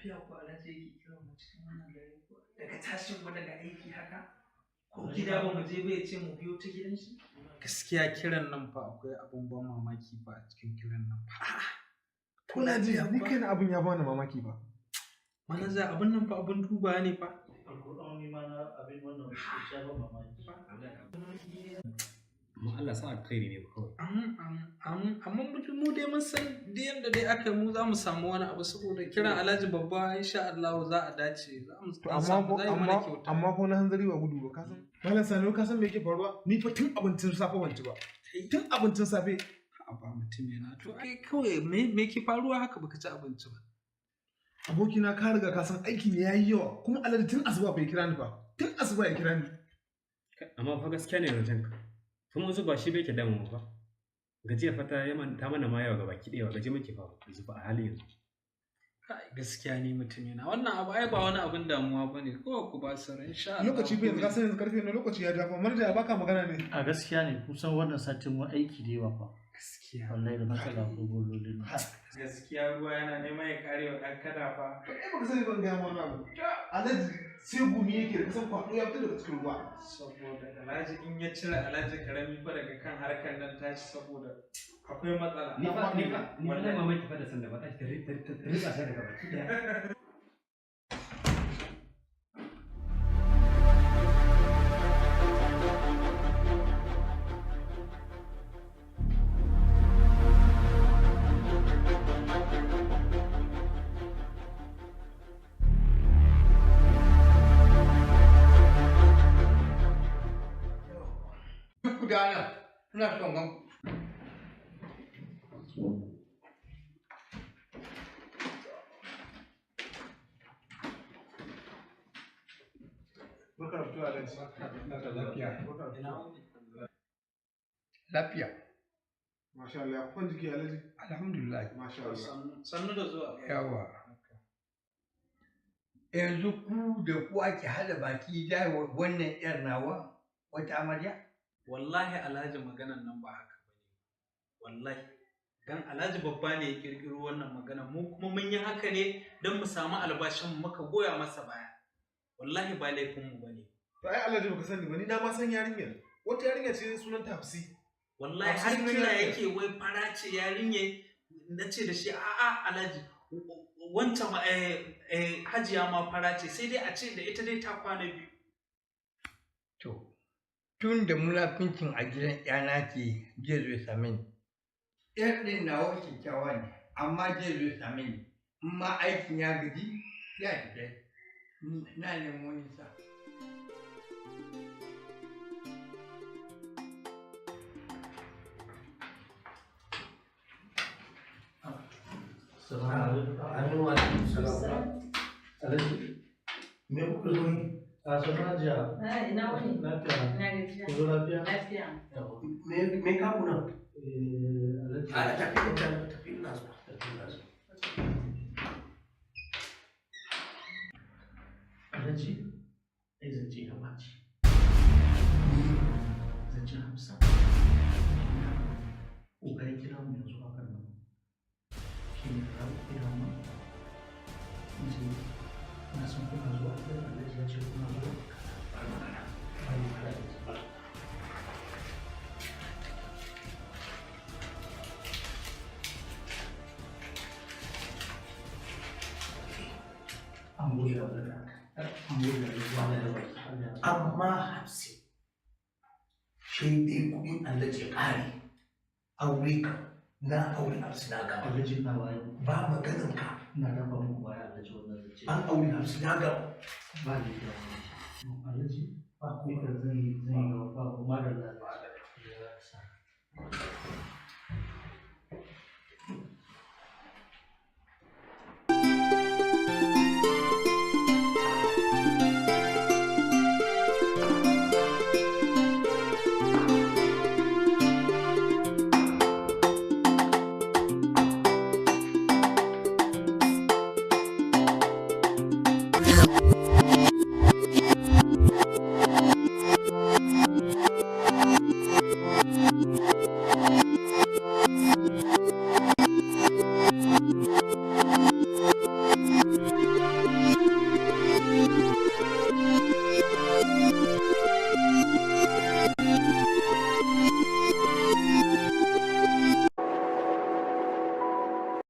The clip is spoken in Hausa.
lafiya ko Alhaji yake kiran mu cikin wannan dare ko daga tashin mu daga aiki haka ko gida ba mu je bai ce mu biyo ta gidan shi gaskiya kiran nan fa akwai abun ban mamaki ba a cikin kiran nan fa kuna ji ni kaina abun ya bani mamaki ba manaja abun nan fa abun duba ne fa alƙur'ani ma na abin wannan shi ya ba mamaki amma Allah sa alkhairi ne kawai amma mu dai mun san da yanda dai aka yi mu za mu samu wani abu saboda kiran Alhaji babba insha Allah za a dace za mu amma ko na hanzari ba gudu ba ka san malam Sani ka san me yake faruwa ni fa tun abincin safe ban ci ba tun abincin safe ba mutum yana to ai kawai me ke faruwa haka baka ci abinci ba abokina ka riga ka san aiki ne yayi yawa kuma Alhaji tun asuba bai kira ni ba tun asuba ya kira ni amma fa gaskiya ne zancen ka kuma wasu ba shi bai ke damu ba gajiya fata ta mana ma yawa gaba kiɗewa gaji muke fa zuba a halin yanzu gaskiya ne mutum yana wannan abu ai ba wani abin damuwa bane ko ku ba su ran sha lokaci bai yanzu ka san yanzu karfe na lokaci ya ja fa manaja ya baka magana ne a gaskiya ne kusan wannan satin mu aiki da yawa fa gaskiya wallahi da matsala ko gololin gaskiya ruwa yana neman ya kare wa dan kada fa to ai baka sani ban ga mu wannan abu Alhaji sai gumi yake da kasan kwado ya fito daga cikin ruwa saboda Alhaji in ya cire Alhaji karami fa daga kan harkar nan tashi saboda akwai matsala ni fa mamaki fa da sanda ba ta rika sai daga baki daya ina son gan lafiya masha Allah kun jiki Alhaji alhamdulillah masha Allah sannu da zuwa yawa yanzu ku da ku ake hada baki da wannan yar nawa wata amarya wallahi Alhaji maganan nan ba haka bane wallahi dan Alhaji babba ne ya kirkiro wannan magana mu kuma mun yi haka ne dan mu samu albashin mu muka goya masa baya wallahi ba laifin mu bane to ai Alhaji baka sani ba ni na ma san yarinyar wata yarinya ce sunan Tafsi wallahi har kira yake wai fara ce yarinya nace da shi a'a Alhaji wancan ma hajiya ma fara ce sai dai a ce da ita dai ta kwana biyu to tun da munafincin a gidan yana ke zai zo ya same ni yar ɗin nawa kyakkyawa ne amma zai zo ya same ni in ma aikin ya gaji ya fita na nemo nisa me kuka zo yi a sanar jiya ina wani lafiya ina gajiya ku zo lafiya lafiya me ka kuna a tafi ina so Alhaji ai zance ya ɓaci zance hamsa ƙoƙarin kira mu yanzu hakan nan shi ne ka kira mu in ce na san kuna zuwa ɗin Alhaji ya ce kuna zuwa ba magana ba yi magana da ke an gode wa Allah an gode wa Allah amma Hafsi shi dai kuɗin Allah ce ƙare aure ka na aure Hafsi na gaba Alhaji na bayan ba maganin ka na dafa muku baya Alhaji wannan zance an aure Hafsi na gaba ba da kyau Alhaji ba ku ka zai ga ba ku ma da